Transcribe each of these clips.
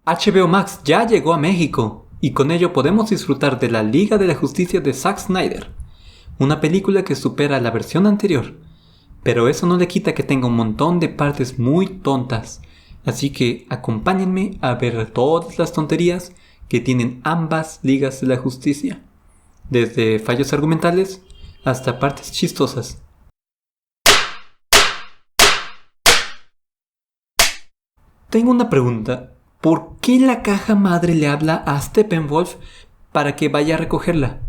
HBO Max ya llegó a México y con ello podemos disfrutar de la Liga de la Justicia de Zack Snyder, una película que supera la versión anterior, pero eso no le quita que tenga un montón de partes muy tontas, así que acompáñenme a ver todas las tonterías que tienen ambas Ligas de la Justicia, desde fallos argumentales hasta partes chistosas. Tengo una pregunta. ¿Por qué la caja madre le habla a Steppenwolf para que vaya a recogerla?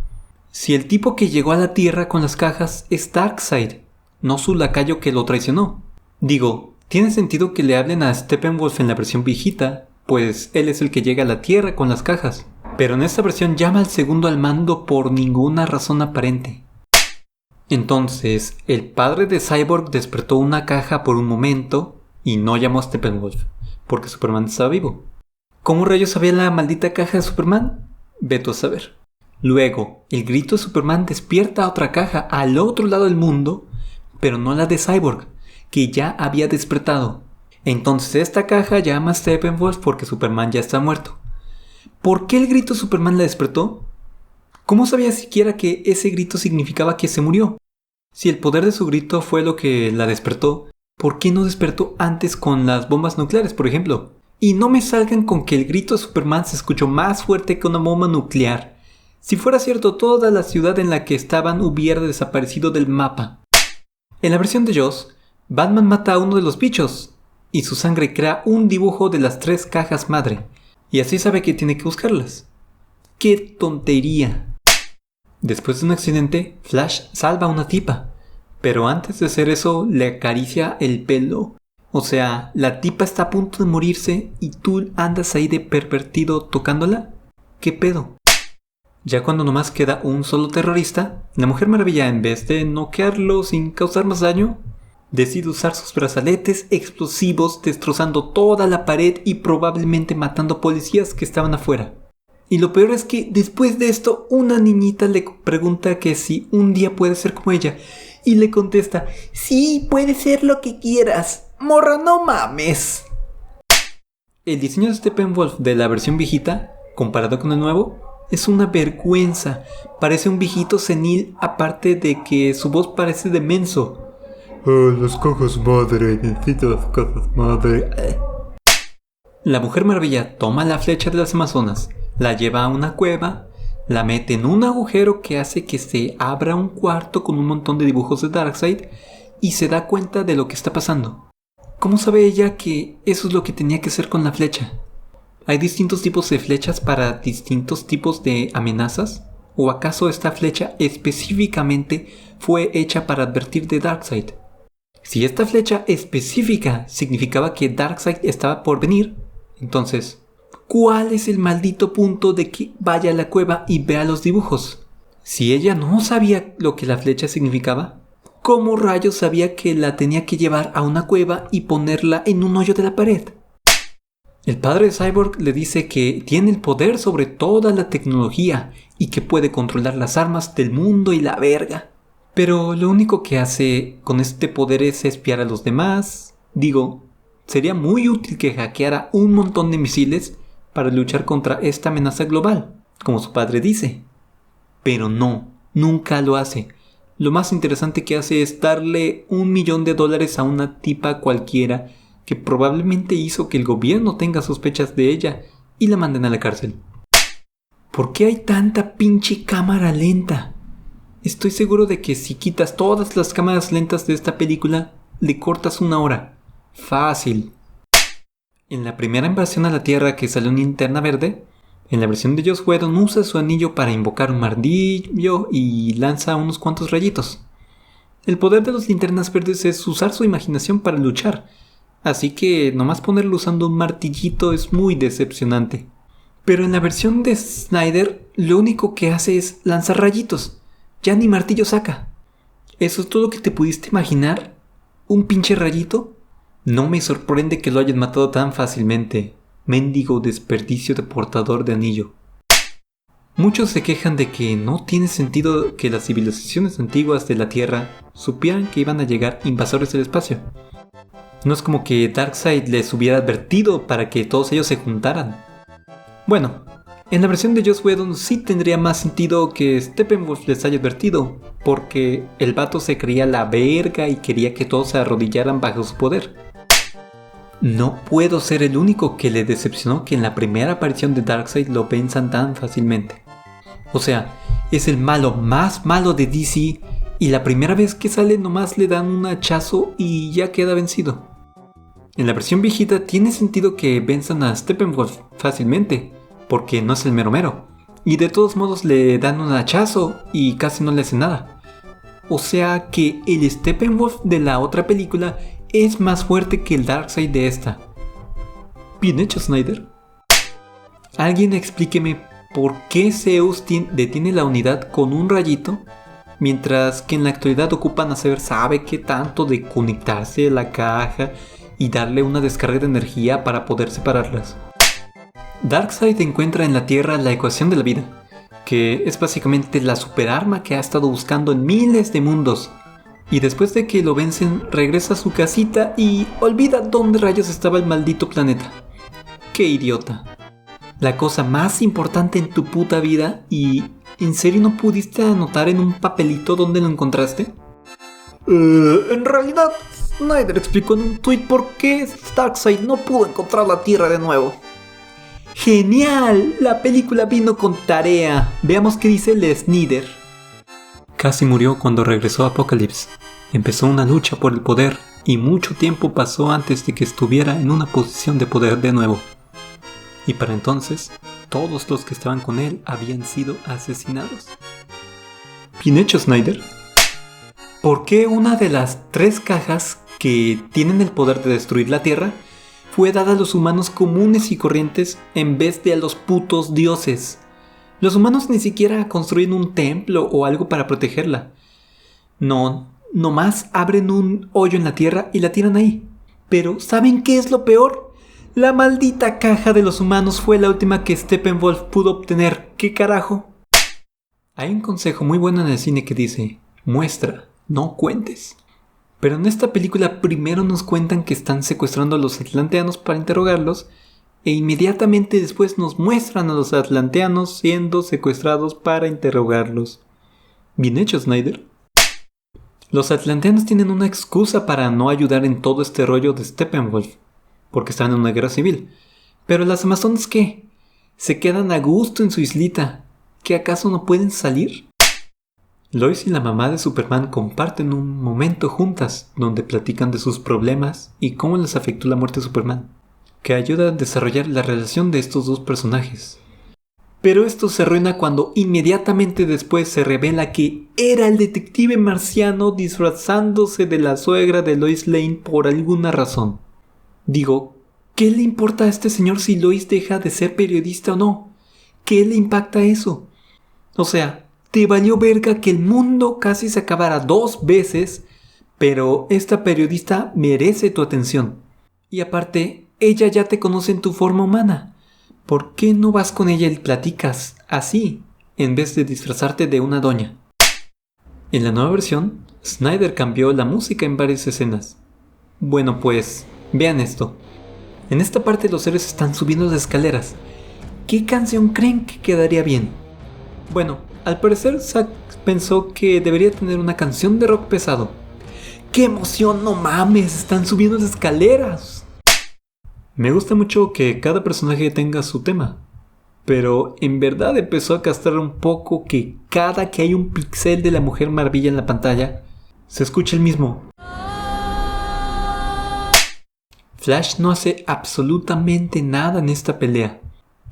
Si el tipo que llegó a la Tierra con las cajas es Darkseid, no su lacayo que lo traicionó. Digo, tiene sentido que le hablen a Steppenwolf en la versión viejita, pues él es el que llega a la Tierra con las cajas. Pero en esta versión llama al segundo al mando por ninguna razón aparente. Entonces, el padre de Cyborg despertó una caja por un momento y no llamó a Steppenwolf, porque Superman estaba vivo. ¿Cómo rayos sabía la maldita caja de Superman? Vete a saber. Luego, el grito de Superman despierta a otra caja al otro lado del mundo, pero no la de Cyborg, que ya había despertado. Entonces esta caja llama a Steppenwolf porque Superman ya está muerto. ¿Por qué el grito de Superman la despertó? ¿Cómo sabía siquiera que ese grito significaba que se murió? Si el poder de su grito fue lo que la despertó, ¿por qué no despertó antes con las bombas nucleares, por ejemplo? Y no me salgan con que el grito de Superman se escuchó más fuerte que una bomba nuclear. Si fuera cierto, toda la ciudad en la que estaban hubiera desaparecido del mapa. En la versión de Joss, Batman mata a uno de los bichos, y su sangre crea un dibujo de las 3 cajas madre, y así sabe que tiene que buscarlas. ¡Qué tontería! Después de un accidente, Flash salva a una tipa, pero antes de hacer eso le acaricia el pelo. O sea, la tipa está a punto de morirse y tú andas ahí de pervertido tocándola. ¿Qué pedo? Ya cuando nomás queda un solo terrorista, la Mujer Maravilla, en vez de noquearlo sin causar más daño, decide usar sus brazaletes explosivos destrozando toda la pared y probablemente matando policías que estaban afuera. Y lo peor es que después de esto una niñita le pregunta que si un día puede ser como ella y le contesta: sí, puede ser lo que quieras, morra, no mames. El diseño de Steppenwolf de la versión viejita, comparado con el nuevo, es una vergüenza. Parece un viejito senil, aparte de que su voz parece de menso. Las cajas madre, necesito las cajas madre. La Mujer Maravilla toma la flecha de las Amazonas, la lleva a una cueva, la mete en un agujero que hace que se abra un cuarto con un montón de dibujos de Darkseid y se da cuenta de lo que está pasando. ¿Cómo sabe ella que eso es lo que tenía que hacer con la flecha? ¿Hay distintos tipos de flechas para distintos tipos de amenazas? ¿O acaso esta flecha específicamente fue hecha para advertir de Darkseid? Si esta flecha específica significaba que Darkseid estaba por venir, entonces, ¿cuál es el maldito punto de que vaya a la cueva y vea los dibujos? Si ella no sabía lo que la flecha significaba, ¿cómo rayos sabía que la tenía que llevar a una cueva y ponerla en un hoyo de la pared? El padre de Cyborg le dice que tiene el poder sobre toda la tecnología y que puede controlar las armas del mundo y la verga. Pero lo único que hace con este poder es espiar a los demás. Digo, sería muy útil que hackeara un montón de misiles para luchar contra esta amenaza global, como su padre dice. Pero no, nunca lo hace. Lo más interesante que hace es darle $1 millón a una tipa cualquiera que probablemente hizo que el gobierno tenga sospechas de ella y la manden a la cárcel. ¿Por qué hay tanta pinche cámara lenta? Estoy seguro de que si quitas todas las cámaras lentas de esta película, le cortas 1 hora. Fácil. En la primera invasión a la Tierra que salió en Linterna Verde, en la versión de Joss Whedon usa su anillo para invocar un martillo y lanza unos cuantos rayitos. El poder de los Linternas Verdes es usar su imaginación para luchar, así que nomás ponerlo usando un martillito es muy decepcionante. Pero en la versión de Snyder, lo único que hace es lanzar rayitos. Ya ni martillo saca. ¿Eso es todo lo que te pudiste imaginar? ¿Un pinche rayito? No me sorprende que lo hayan matado tan fácilmente. Mendigo desperdicio de portador de anillo. Muchos se quejan de que no tiene sentido que las civilizaciones antiguas de la Tierra supieran que iban a llegar invasores del espacio. No es como que Darkseid les hubiera advertido para que todos ellos se juntaran. Bueno, en la versión de Joss Whedon sí tendría más sentido que Steppenwolf les haya advertido, porque el vato se creía la verga y quería que todos se arrodillaran bajo su poder. No puedo ser el único que le decepcionó que en la primera aparición de Darkseid lo venzan tan fácilmente. O sea, es el malo más malo de DC y la primera vez que sale nomás le dan un hachazo y ya queda vencido. En la versión viejita tiene sentido que venzan a Steppenwolf fácilmente, porque no es el mero mero, y de todos modos le dan un hachazo y casi no le hacen nada. O sea que el Steppenwolf de la otra película es más fuerte que el Darkseid de esta. Bien hecho, Snyder. Alguien explíqueme por qué Zeus detiene la unidad con un rayito, mientras que en la actualidad ocupan hacer sabe qué tanto de conectarse a la caja y darle una descarga de energía para poder separarlas. Darkseid encuentra en la Tierra la ecuación de la vida, que es básicamente la superarma que ha estado buscando en miles de mundos. Y después de que lo vencen, regresa a su casita y olvida dónde rayos estaba el maldito planeta. ¡Qué idiota! La cosa más importante en tu puta vida y... ¿en serio no pudiste anotar en un papelito dónde lo encontraste? En realidad, Snyder explicó en un tweet por qué Darkseid no pudo encontrar la Tierra de nuevo. ¡Genial! La película vino con tarea. Veamos qué dice el Snyder. Casi murió cuando regresó a Apokolips. Empezó una lucha por el poder y mucho tiempo pasó antes de que estuviera en una posición de poder de nuevo. Y para entonces, todos los que estaban con él habían sido asesinados. Bien hecho, Snyder. ¿Por qué una de las 3 cajas que tienen el poder de destruir la Tierra fue dada a los humanos comunes y corrientes en vez de a los putos dioses? Los humanos ni siquiera construyen un templo o algo para protegerla. No, nomás abren un hoyo en la tierra y la tiran ahí. Pero ¿saben qué es lo peor? La maldita caja de los humanos fue la última que Steppenwolf pudo obtener. ¿Qué carajo? Hay un consejo muy bueno en el cine que dice: muestra, no cuentes. Pero en esta película primero nos cuentan que están secuestrando a los atlanteanos para interrogarlos, e inmediatamente después nos muestran a los atlanteanos siendo secuestrados para interrogarlos. Bien hecho, Snyder. Los atlanteanos tienen una excusa para no ayudar en todo este rollo de Steppenwolf, porque están en una guerra civil. Pero las amazonas, ¿qué? Se quedan a gusto en su islita. ¿Qué acaso no pueden salir? Lois y la mamá de Superman comparten un momento juntas donde platican de sus problemas y cómo les afectó la muerte de Superman, que ayuda a desarrollar la relación de estos dos personajes. Pero esto se arruina cuando inmediatamente después se revela que era el detective marciano disfrazándose de la suegra de Lois Lane por alguna razón. Digo, ¿qué le importa a este señor si Lois deja de ser periodista o no? ¿Qué le impacta eso? O sea, te valió verga que el mundo casi se acabara 2 veces, pero esta periodista merece tu atención. Y aparte, ella ya te conoce en tu forma humana. ¿Por qué no vas con ella y platicas así, en vez de disfrazarte de una doña? En la nueva versión, Snyder cambió la música en varias escenas. Bueno pues, vean esto. En esta parte los héroes están subiendo las escaleras. ¿Qué canción creen que quedaría bien? Bueno, al parecer Zack pensó que debería tener una canción de rock pesado. ¡Qué emoción! ¡No mames! ¡Están subiendo las escaleras! Me gusta mucho que cada personaje tenga su tema, pero en verdad empezó a castrar un poco que cada que hay un pixel de la Mujer Maravilla en la pantalla, se escucha el mismo. Flash no hace absolutamente nada en esta pelea.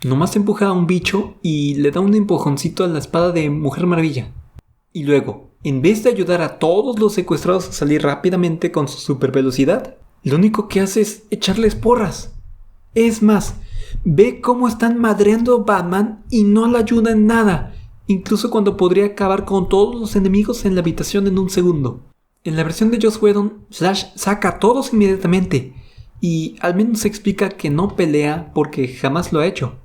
Nomás empuja a un bicho y le da un empujoncito a la espada de Mujer Maravilla. Y luego, en vez de ayudar a todos los secuestrados a salir rápidamente con su super velocidad, lo único que hace es echarles porras. Es más, ve cómo están madreando a Batman y no le ayuda en nada, incluso cuando podría acabar con todos los enemigos en la habitación en un segundo. En la versión de Joss Whedon, Flash saca a todos inmediatamente, y al menos se explica que no pelea porque jamás lo ha hecho.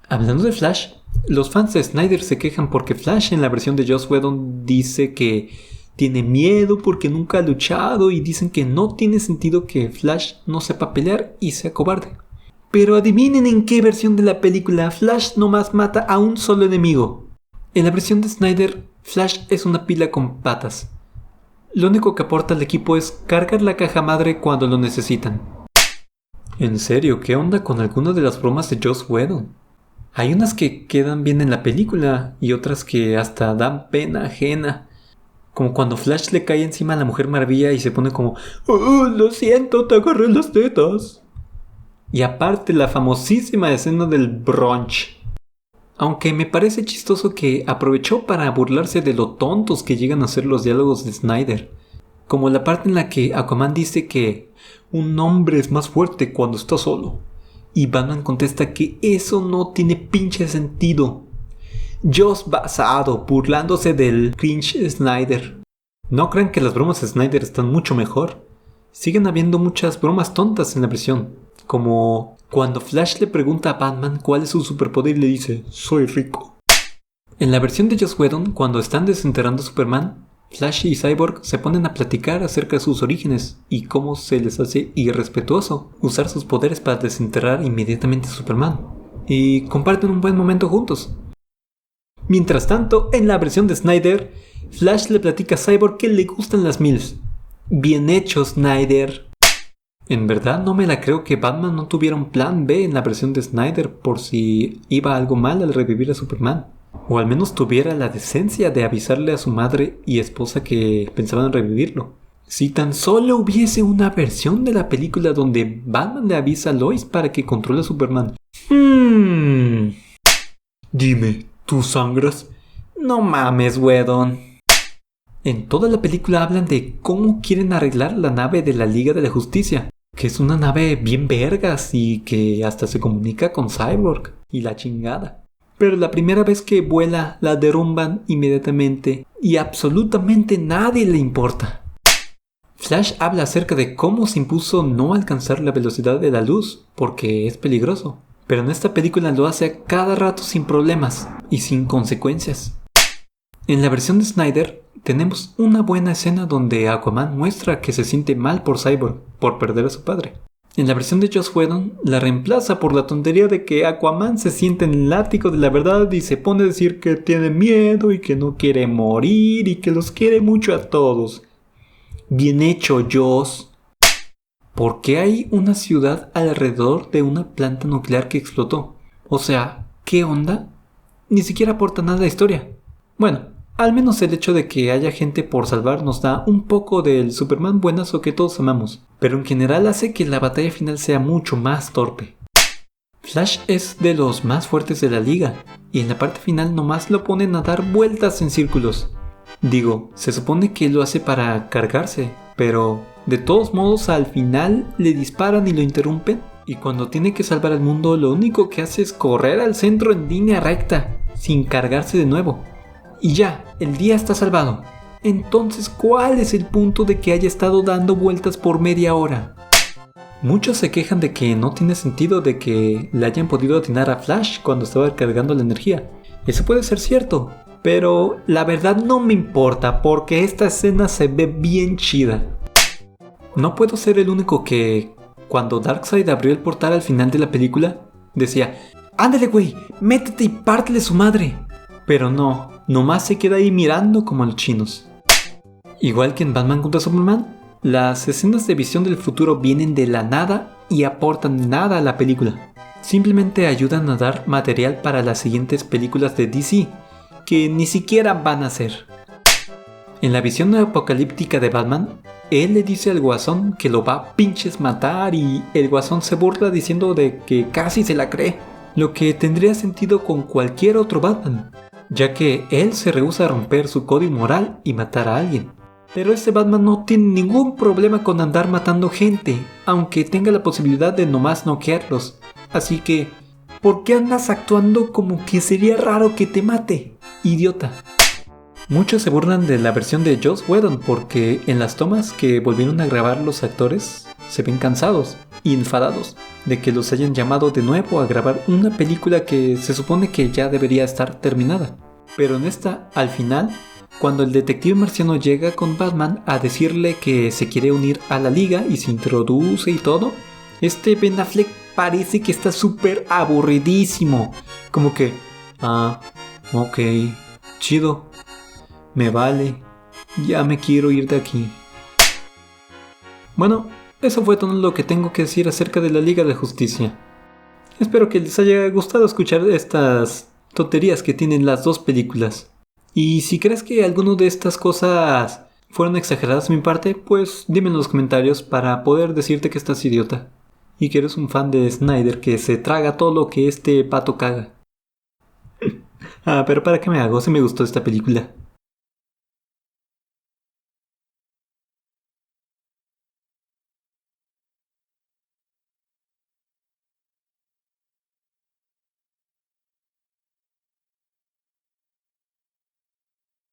Hablando de Flash, los fans de Snyder se quejan porque Flash en la versión de Joss Whedon dice que tiene miedo porque nunca ha luchado y dicen que no tiene sentido que Flash no sepa pelear y sea cobarde. Pero adivinen en qué versión de la película Flash nomás mata a un solo enemigo. En la versión de Snyder, Flash es una pila con patas. Lo único que aporta al equipo es cargar la caja madre cuando lo necesitan. En serio, ¿qué onda con algunas de las bromas de Joss Whedon? Hay unas que quedan bien en la película y otras que hasta dan pena ajena. Como cuando Flash le cae encima a la Mujer Maravilla y se pone como "Oh, lo siento, te agarré las tetas". Y aparte la famosísima escena del brunch. Aunque me parece chistoso que aprovechó para burlarse de lo tontos que llegan a ser los diálogos de Snyder. Como la parte en la que Aquaman dice que un hombre es más fuerte cuando está solo. Y Batman contesta que eso no tiene pinche sentido. Joss basado, burlándose del cringe Snyder. No crean que las bromas de Snyder están mucho mejor. Siguen habiendo muchas bromas tontas en la versión. Como cuando Flash le pregunta a Batman cuál es su superpoder y le dice, soy rico. En la versión de Joss Whedon, cuando están desenterrando a Superman, Flash y Cyborg se ponen a platicar acerca de sus orígenes y cómo se les hace irrespetuoso usar sus poderes para desenterrar inmediatamente a Superman. Y comparten un buen momento juntos. Mientras tanto, en la versión de Snyder, Flash le platica a Cyborg que le gustan las MILFs. Bien hecho, Snyder. En verdad no me la creo que Batman no tuviera un plan B en la versión de Snyder por si iba algo mal al revivir a Superman. O al menos tuviera la decencia de avisarle a su madre y esposa que pensaban en revivirlo. Si tan solo hubiese una versión de la película donde Batman le avisa a Lois para que controle a Superman. Dime, ¿tú sangras? No mames, Whedon. En toda la película hablan de cómo quieren arreglar la nave de la Liga de la Justicia, que es una nave bien vergas y que hasta se comunica con Cyborg y la chingada. Pero la primera vez que vuela la derrumban inmediatamente y absolutamente nadie le importa. Flash habla acerca de cómo se impuso no alcanzar la velocidad de la luz porque es peligroso, pero en esta película lo hace a cada rato sin problemas y sin consecuencias. En la versión de Snyder tenemos una buena escena donde Aquaman muestra que se siente mal por Cyborg por perder a su padre. En la versión de Joss Whedon la reemplaza por la tontería de que Aquaman se siente en el látigo de la verdad y se pone a decir que tiene miedo y que no quiere morir y que los quiere mucho a todos. Bien hecho, Joss. ¿Por qué hay una ciudad alrededor de una planta nuclear que explotó? O sea, ¿qué onda? Ni siquiera aporta nada a la historia. Bueno, al menos el hecho de que haya gente por salvar nos da un poco del Superman buenazo que todos amamos, pero en general hace que la batalla final sea mucho más torpe. Flash es de los más fuertes de la liga, y en la parte final nomás lo ponen a dar vueltas en círculos. Digo, se supone que lo hace para cargarse, pero de todos modos al final le disparan y lo interrumpen, y cuando tiene que salvar al mundo lo único que hace es correr al centro en línea recta, sin cargarse de nuevo. Y ya, el día está salvado. Entonces, ¿cuál es el punto de que haya estado dando vueltas por media hora? Muchos se quejan de que no tiene sentido de que le hayan podido atinar a Flash cuando estaba cargando la energía. Eso puede ser cierto, pero la verdad no me importa porque esta escena se ve bien chida. No puedo ser el único que, cuando Darkseid abrió el portal al final de la película, decía «Ándale güey, métete y pártele su madre». Pero no, nomás se queda ahí mirando como los chinos. Igual que en Batman contra Superman, las escenas de visión del futuro vienen de la nada y aportan nada a la película. Simplemente ayudan a dar material para las siguientes películas de DC, que ni siquiera van a ser. En la visión apocalíptica de Batman, él le dice al Guasón que lo va a pinches matar y el Guasón se burla diciendo de que casi se la cree, lo que tendría sentido con cualquier otro Batman, ya que él se rehúsa a romper su código moral y matar a alguien. Pero este Batman no tiene ningún problema con andar matando gente, aunque tenga la posibilidad de nomás noquearlos. Así que, ¿por qué andas actuando como que sería raro que te mate, idiota? Muchos se burlan de la versión de Joss Whedon porque en las tomas que volvieron a grabar los actores se ven cansados y enfadados de que los hayan llamado de nuevo a grabar una película que se supone que ya debería estar terminada. Pero en esta, al final, cuando el detective marciano llega con Batman a decirle que se quiere unir a la liga y se introduce y todo, Ben Affleck parece que está súper aburridísimo. Como que, ok, chido, me vale, ya me quiero ir de aquí. Bueno, eso fue todo lo que tengo que decir acerca de la Liga de Justicia. Espero que les haya gustado escuchar estas tonterías que tienen las dos películas. Y si crees que alguna de estas cosas fueron exageradas de mi parte, pues dime en los comentarios para poder decirte que estás idiota. Y que eres un fan de Snyder que se traga todo lo que este pato caga. Pero ¿para qué me hago si me gustó esta película?